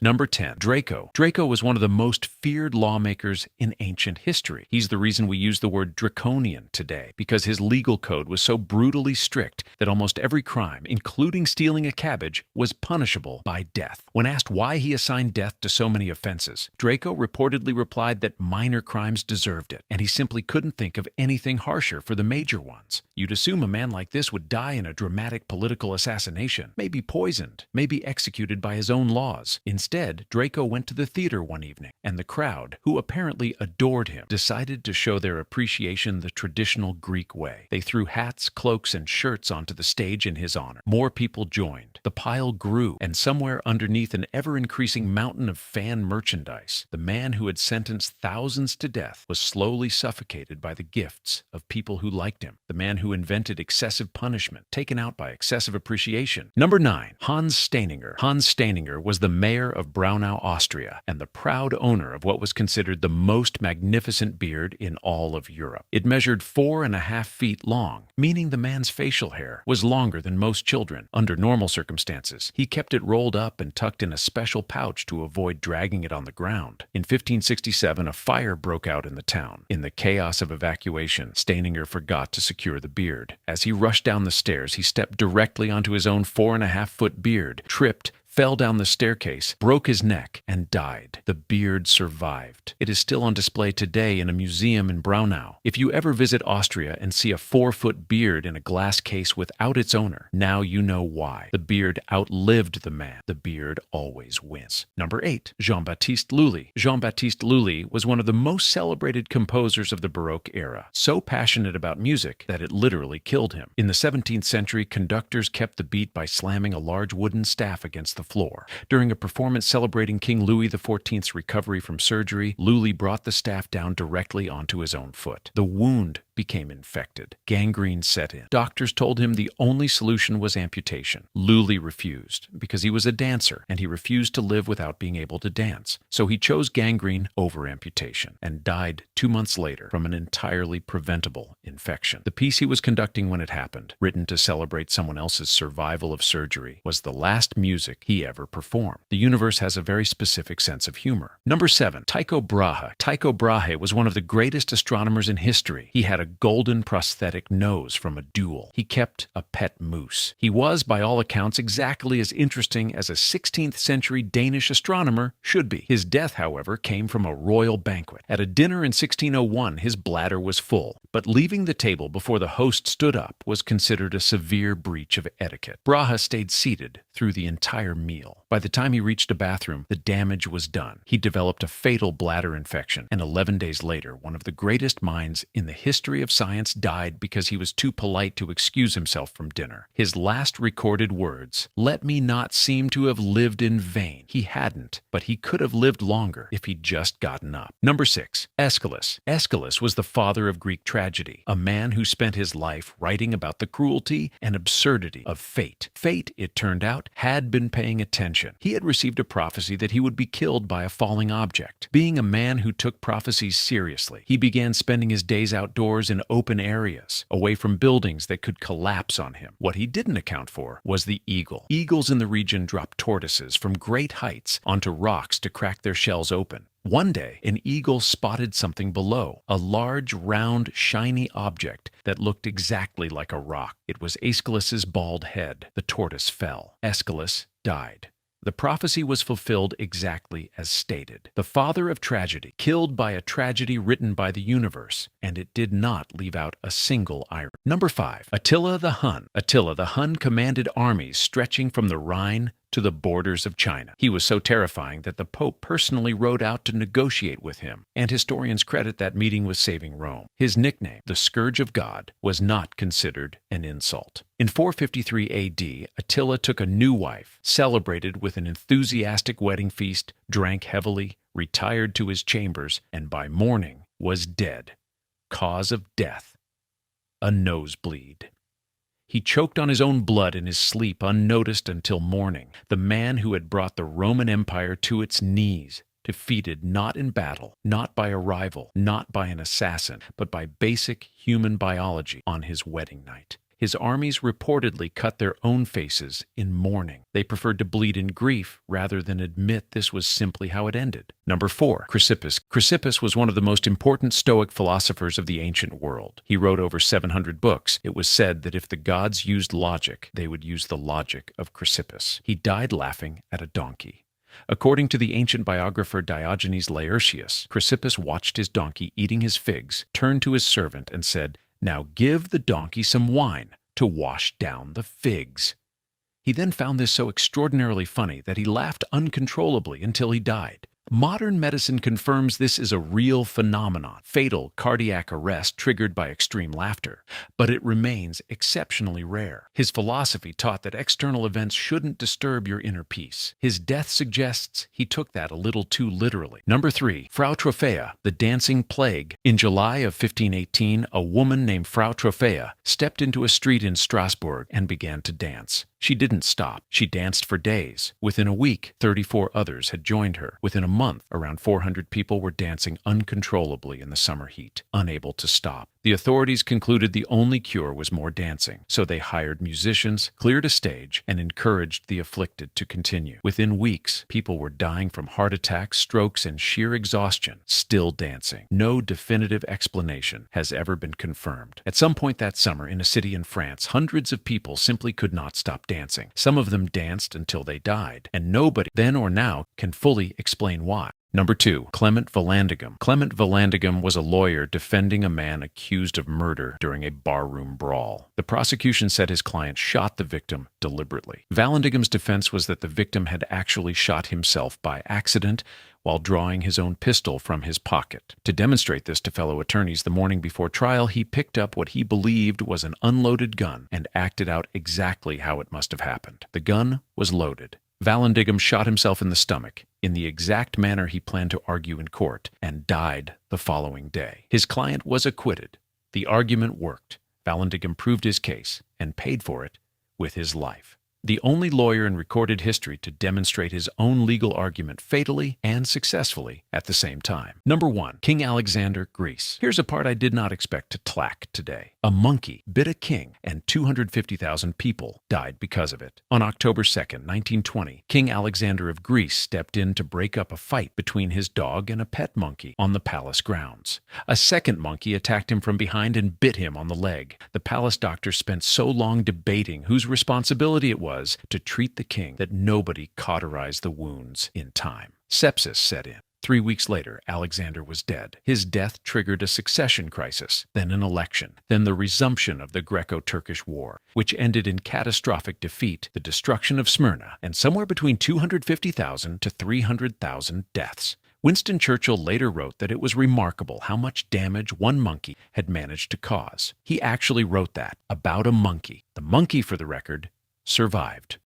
Number 10. Draco. Draco was one of the most feared lawmakers in ancient history. He's the reason we use the word draconian today, because his legal code was so brutally strict that almost every crime, including stealing a cabbage, was punishable by death. When asked why he assigned death to so many offenses, Draco reportedly replied that minor crimes deserved it, and he simply couldn't think of anything harsher for the major ones. You'd assume a man like this would die in a dramatic political assassination, maybe poisoned, maybe executed by his own laws. Instead, Draco went to the theater one evening, and the crowd, who apparently adored him, decided to show their appreciation the traditional Greek way. They threw hats, cloaks, and shirts onto the stage in his honor. More people joined. The pile grew, and somewhere underneath an ever-increasing mountain of fan merchandise, the man who had sentenced thousands to death was slowly suffocated by the gifts of people who liked him. The man who invented excessive punishment, taken out by excessive appreciation. Number 9. Hans Staininger. Hans Staininger was the mayor of Braunau, Austria, and the proud owner of what was considered the most magnificent beard in all of Europe. It measured 4.5 feet long, meaning the man's facial hair was longer than most children. Under normal circumstances, he kept it rolled up and tucked in a special pouch to avoid dragging it on the ground. In 1567, a fire broke out in the town. In the chaos of evacuation, Staininger forgot to secure the beard. As he rushed down the stairs, he stepped directly onto his own 4.5-foot beard, tripped, fell down the staircase, broke his neck, and died. The beard survived. It is still on display today in a museum in Braunau. If you ever visit Austria and see a 4-foot beard in a glass case without its owner, now you know why. The beard outlived the man. The beard always wins. Number 8. Jean-Baptiste Lully. Jean-Baptiste Lully was one of the most celebrated composers of the Baroque era, so passionate about music that it literally killed him. In the 17th century, conductors kept the beat by slamming a large wooden staff against the floor. During a performance celebrating King Louis XIV's recovery from surgery, Lully brought the staff down directly onto his own foot. The wound became infected. Gangrene set in. Doctors told him the only solution was amputation. Lully refused because he was a dancer and he refused to live without being able to dance. So he chose gangrene over amputation and died 2 months later from an entirely preventable infection. The piece he was conducting when it happened, written to celebrate someone else's survival of surgery, was the last music he ever performed. The universe has a very specific sense of humor. Number 7. Tycho Brahe. Tycho Brahe was one of the greatest astronomers in history. He had a golden prosthetic nose from a duel. He kept a pet moose. He was, by all accounts, exactly as interesting as a 16th century Danish astronomer should be. His death, however, came from a royal banquet. At a dinner in 1601, his bladder was full, but leaving the table before the host stood up was considered a severe breach of etiquette. Brahe stayed seated through the entire meal. By the time he reached a bathroom, the damage was done. He developed a fatal bladder infection, and 11 days later, one of the greatest minds in the history of science died because he was too polite to excuse himself from dinner. His last recorded words, "Let me not seem to have lived in vain." He hadn't, but he could have lived longer if he'd just gotten up. Number 6. Aeschylus. Aeschylus was the father of Greek tragedy, a man who spent his life writing about the cruelty and absurdity of fate. Fate, it turned out, had been paying attention. He had received a prophecy that he would be killed by a falling object. Being a man who took prophecies seriously, he began spending his days outdoors in open areas, away from buildings that could collapse on him. What he didn't account for was the eagle. Eagles in the region drop tortoises from great heights onto rocks to crack their shells open. One day, an eagle spotted something below, a large, round, shiny object that looked exactly like a rock. It was Aeschylus's bald head. The tortoise fell. Aeschylus died. The prophecy was fulfilled exactly as stated. The father of tragedy, killed by a tragedy written by the universe, and it did not leave out a single irony. Number 5. Attila the Hun. Attila the Hun commanded armies stretching from the Rhine to the borders of China. He was so terrifying that the Pope personally rode out to negotiate with him, and historians credit that meeting with saving Rome. His nickname, the Scourge of God, was not considered an insult. In 453 AD, Attila took a new wife, celebrated with an enthusiastic wedding feast, drank heavily, retired to his chambers, and by morning was dead. Cause of death: a nosebleed. He choked on his own blood in his sleep unnoticed until morning. The man who had brought the Roman Empire to its knees, defeated not in battle, not by a rival, not by an assassin, but by basic human biology on his wedding night. His armies reportedly cut their own faces in mourning. They preferred to bleed in grief rather than admit this was simply how it ended. Number 4. Chrysippus. Chrysippus was one of the most important Stoic philosophers of the ancient world. He wrote over 700 books. It was said that if the gods used logic, they would use the logic of Chrysippus. He died laughing at a donkey. According to the ancient biographer Diogenes Laertius, Chrysippus watched his donkey eating his figs, turned to his servant, and said, "Now give the donkey some wine to wash down the figs." He then found this so extraordinarily funny that he laughed uncontrollably until he died. Modern medicine confirms this is a real phenomenon, fatal cardiac arrest triggered by extreme laughter, but it remains exceptionally rare. His philosophy taught that external events shouldn't disturb your inner peace. His death suggests he took that a little too literally. Number 3. Frau Troffea, the dancing plague. In July of 1518, a woman named Frau Troffea stepped into a street in Strasbourg and began to dance. She didn't stop. She danced for days. Within a week, 34 others had joined her. Within a month, around 400 people were dancing uncontrollably in the summer heat, unable to stop. The authorities concluded the only cure was more dancing, so they hired musicians, cleared a stage, and encouraged the afflicted to continue. Within weeks, people were dying from heart attacks, strokes, and sheer exhaustion, still dancing. No definitive explanation has ever been confirmed. At some point that summer, in a city in France, hundreds of people simply could not stop dancing. Some of them danced until they died, and nobody, then or now, can fully explain why. Number 2. Clement Vallandigham. Clement Vallandigham was a lawyer defending a man accused of murder during a barroom brawl. The prosecution said his client shot the victim deliberately. Vallandigham's defense was that the victim had actually shot himself by accident while drawing his own pistol from his pocket. To demonstrate this to fellow attorneys the morning before trial, he picked up what he believed was an unloaded gun and acted out exactly how it must have happened. The gun was loaded. Vallandigham shot himself in the stomach in the exact manner he planned to argue in court and died the following day. His client was acquitted. The argument worked. Vallandigham proved his case and paid for it with his life. The only lawyer in recorded history to demonstrate his own legal argument fatally and successfully at the same time. Number 1. King Alexander, Greece. Here's a part I did not expect to tlack today. A monkey bit a king, and 250,000 people died because of it. On October 2nd, 1920, King Alexander of Greece stepped in to break up a fight between his dog and a pet monkey on the palace grounds. A second monkey attacked him from behind and bit him on the leg. The palace doctor spent so long debating whose responsibility it was to treat the king that nobody cauterized the wounds in time. Sepsis set in. 3 weeks later, Alexander was dead. His death triggered a succession crisis, then an election, then the resumption of the Greco-Turkish War, which ended in catastrophic defeat, the destruction of Smyrna, and somewhere between 250,000 to 300,000 deaths. Winston Churchill later wrote that it was remarkable how much damage one monkey had managed to cause. He actually wrote that about a monkey. The monkey, for the record, survived.